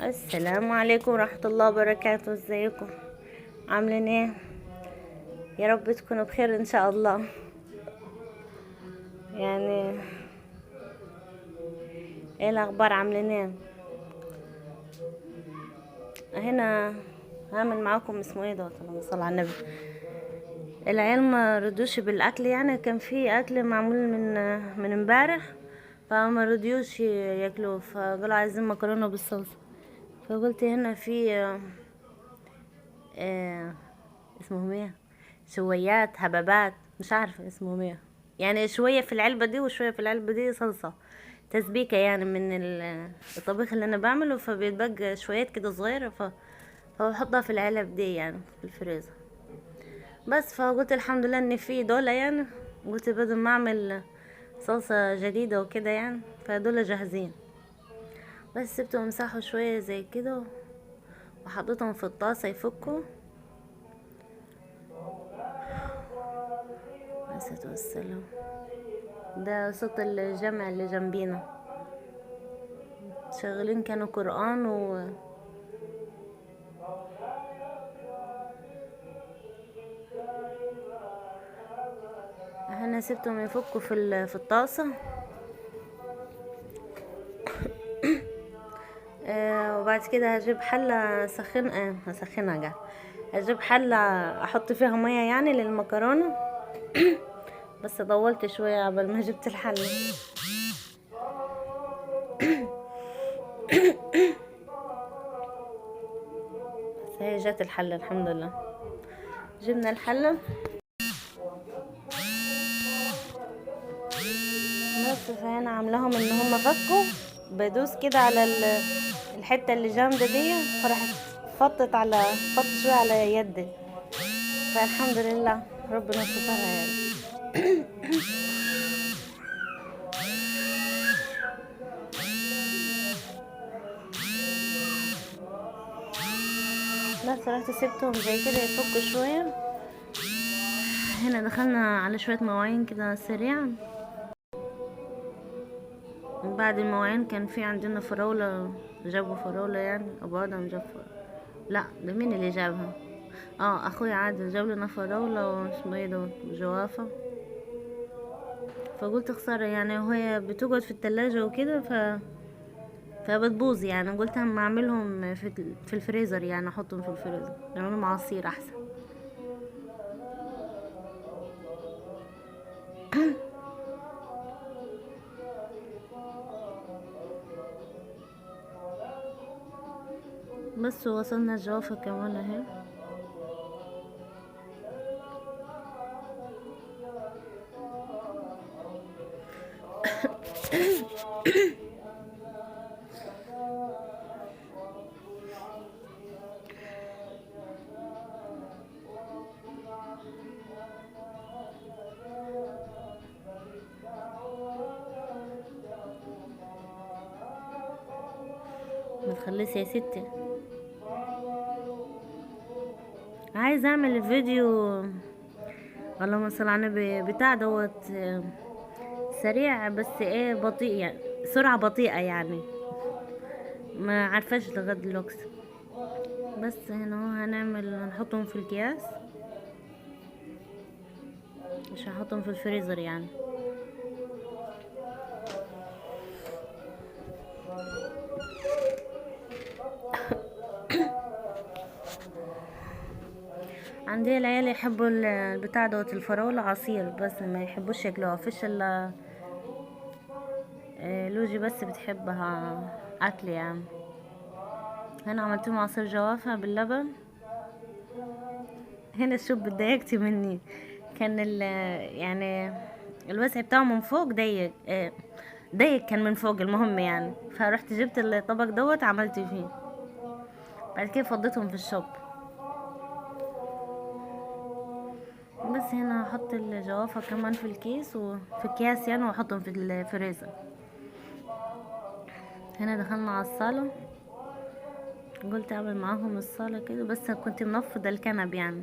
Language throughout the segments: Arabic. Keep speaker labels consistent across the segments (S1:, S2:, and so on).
S1: السلام عليكم ورحمة الله وبركاته. ازيكم؟ عاملين ايه؟ يا رب تكونوا بخير ان شاء الله. يعني ايه الاخبار؟ عاملين ايه هنا؟ هعمل معاكم اسمه ايه دوت، اللهم صل على النبي. العيال ما رضوش بالاكل، يعني كان في اكل معمول من امبارح، فما رضيوش ياكلوه، فقالوا عايزين مكرونه بالصلصه. فقلت هنا في آه اسمهم ايه، شويات هبابات، مش عارفه اسمهم ايه، يعني شويه في العلبه دي وشويه في العلبه دي صلصه، تسبيكه يعني من الطبيخ اللي انا بعمله، فبيتبقى شويات كده صغيره، فبحطها في العلب دي يعني في الفريزر. بس فقلت الحمد لله ان في دولة يعني، قلت بدل ما اعمل صلصة جديدة وكده يعني، فدول جاهزين. بس سبتهم يمسحوا شوية زي كده، وحطيتهم في الطاسة يفكوا. نسيت والسلام. ده صوت الجامع اللي جنبينا، شغالين كانوا قرآن انا سبتهم يفكوا في الطاسة. وبعد كده هجيب حلة هسخنها جا. هجيب حلة احط فيها مية يعني للمكرونة، بس طولت شوية قبل ما جبت الحلة. بس هي جات الحلة الحمد لله. جبنا الحلة، بس فهنا عاملاهم ان هم فكوا. بدوس كده على الحتة اللي جامدة دي، فراحت فطت شوية على يدي، فالحمد لله ربنا سترها يعني. بس رحت سبتهم زي كده يفكوا شوية. هنا دخلنا على شوية مواعين كده سريعا. بعد المواعين كان في عندنا فراولة، جابوا فراولة يعني، ابو ادم جاب فراولة. لا، ده مين اللي جابها؟ اخويا عادل جاب لنا فراولة واسمه ايه ده جوافة. فقلت خسارة يعني، وهي بتقعد في التلاجة وكده فبتبوظ يعني، قلت اما اعملهم في الفريزر يعني، احطهم في الفريزر نعملهم عصير احسن. بس وصلنا الجوافة كمان اهي. ما تخليش يا ستي، عايز اعمل فيديو، اللهم صل على النبي، بتاع دوت سريع، بس ايه بطيء يعني، سرعة بطيئة يعني، ما عارفاش لغاية دلوقتي. بس هنا اهو هنحطهم في الكياس، مش هحطهم في الفريزر يعني. عندي العيال يحبوا البتاع دوت الفراولة عصير، بس ما يحبوش ياكلوها، فيش الا لوجي بس بتحبها اكل يعني. هنا عملتهم عصير جوافة باللبن. هنا الشوب اتضايقتي مني، كان يعني الوسع بتاعه من فوق ضيق، ضيق كان من فوق، المهم يعني، فرحت جبت الطبق دوت عملت فيه، بعد كده فضيتهم في الشوب. بس هنا هحط الجوافة كمان في الكيس وفي اكياس يعني، واحطهم في الفريزر. هنا دخلنا على الصالة، قلت اعمل معاهم الصالة كده، بس كنت منفضة الكنب يعني،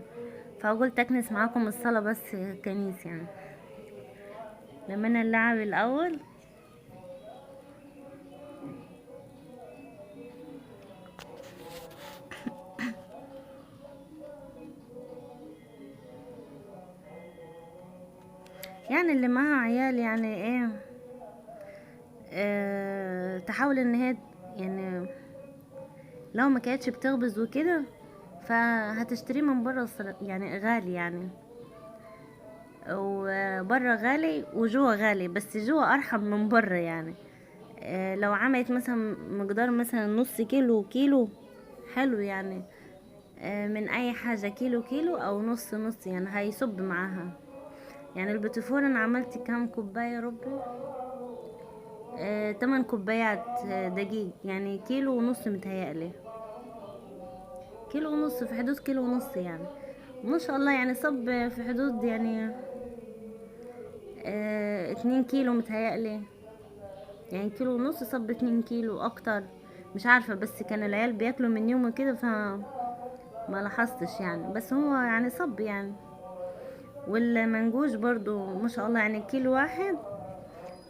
S1: فقلت اكنس معاكم الصالة بس كنيس يعني. لمينا اللعب الاول، يعني اللي معاها عيال يعني ايه، تحاول ان هي يعني لو ما كانتش بتخبز وكده فهتشتريه من بره يعني غالي يعني، وبره غالي وجوه غالي، بس جوه ارحم من بره يعني. لو عملت مثلا مقدار مثلا نص كيلو كيلو حلو يعني، من اي حاجة كيلو كيلو او نص نص يعني هيصب معاها. يعني البتفور انا عملت كام كوباية يا ربي، 8 كوبايات دقيق، يعني كيلو ونص متهيألي، كيلو ونص، في حدود كيلو ونص يعني. ما شاء الله يعني صب في حدود يعني 2 كيلو متهيألي، يعني كيلو ونص صب 2 كيلو اكتر مش عارفة، بس كان العيال بياكلوا من يوم كده ما لاحظتش يعني، بس هو يعني صب يعني. والمنجوش برضو ما شاء الله يعني كيلو واحد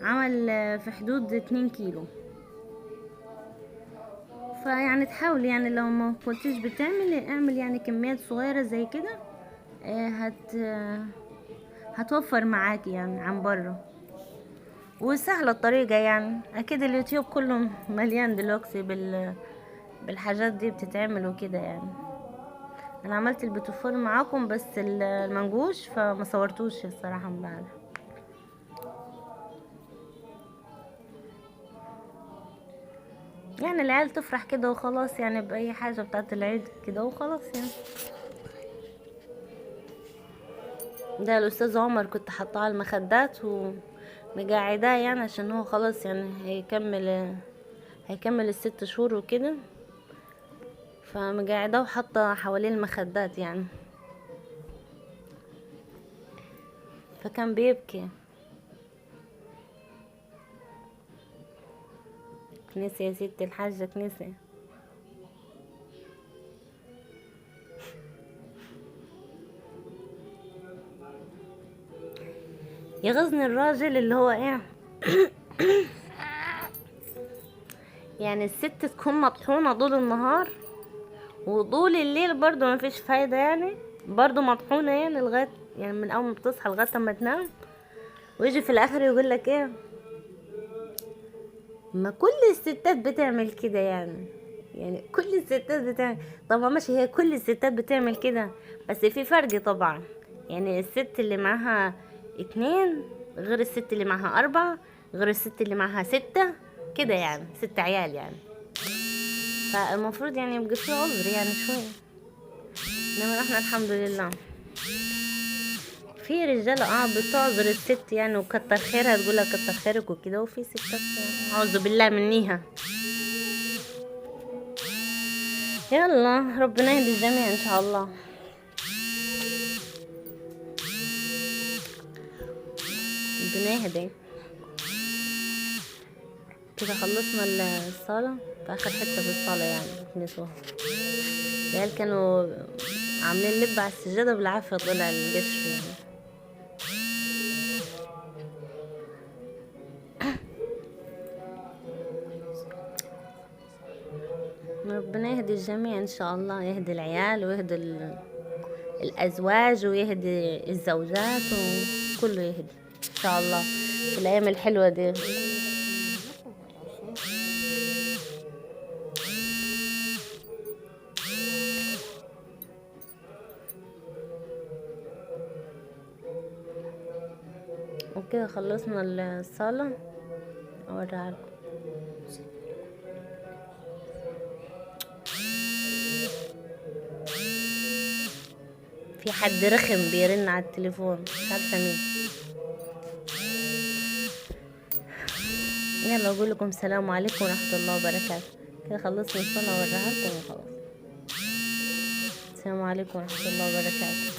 S1: عمل في حدود 2 كيلو. فيعني تحاول يعني لو ما كنتش بتعمل اعمل يعني كميات صغيرة زي كده، هت هتوفر معاك يعني عن بره، وسهلة الطريقة يعني. اكيد اليوتيوب كله مليان دلوقتي بالحاجات دي بتتعمل وكده يعني. انا عملت البيتوفور معاكم بس المنجوش فما صورتوش الصراحة امبارح. يعني العيال تفرح كده وخلاص يعني بأي حاجة بتاعت العيد كده وخلاص يعني. ده الأستاذ عمر كنت حاطاه على المخدات ومقاعداه يعني عشان هو خلاص يعني هيكمل ال6 شهور وكده، فمقاعداه وحاطه حواليه المخدات يعني، فكان بيبكي. كنيسة يا ست الحاجة كنيسة. يغزني الراجل اللي هو ايه يعني الست تكون مطحونة طول النهار وطول الليل برضو ما فيش فايدة يعني، برضو مطحونة يعني لغاية يعني من اول ما بتصحى لغاية ما تنام، ويجي في الاخر يقول لك ايه، ما كل الستات بتعمل كده يعني. يعني كل الستات بتعمل، طبعا ماشي هي كل الستات بتعمل كده، بس في فرق طبعا. يعني الست اللي معاها 2 غير الست اللي معاها 4 غير الست اللي معاها 6 كده يعني، 6 عيال يعني. فالمفروض يعني يبقى فيه عذر يعني شوية، انما احنا الحمد لله في رجالة بتعذر الست يعني وكتر خيرها، تقولها كتر خيرك وكده، وفي ستات يعني اعوذ بالله منيها. يلا ربنا يهدي الجميع ان شاء الله. ربنا يهدي. كده خلصنا الصالة، في اخر حتة في الصالة يعني كنسوها. العيال كانوا عاملين لب على السجادة بالعافية طلع القش يعني. ربنا يهدي الجميع ان شاء الله، يهدي العيال ويهدي الازواج ويهدي الزوجات وكله يهدي ان شاء الله في الايام الحلوة دي. وكده خلصنا الصالة، اوريها لكم. في حد رخم بيرن على التليفون مش عارفة مين. يلا اقول لكم السلام عليكم ورحمة الله وبركاته. كده خلصنا الصلاة اوريها لكم وخلاص. السلام عليكم ورحمة الله وبركاته.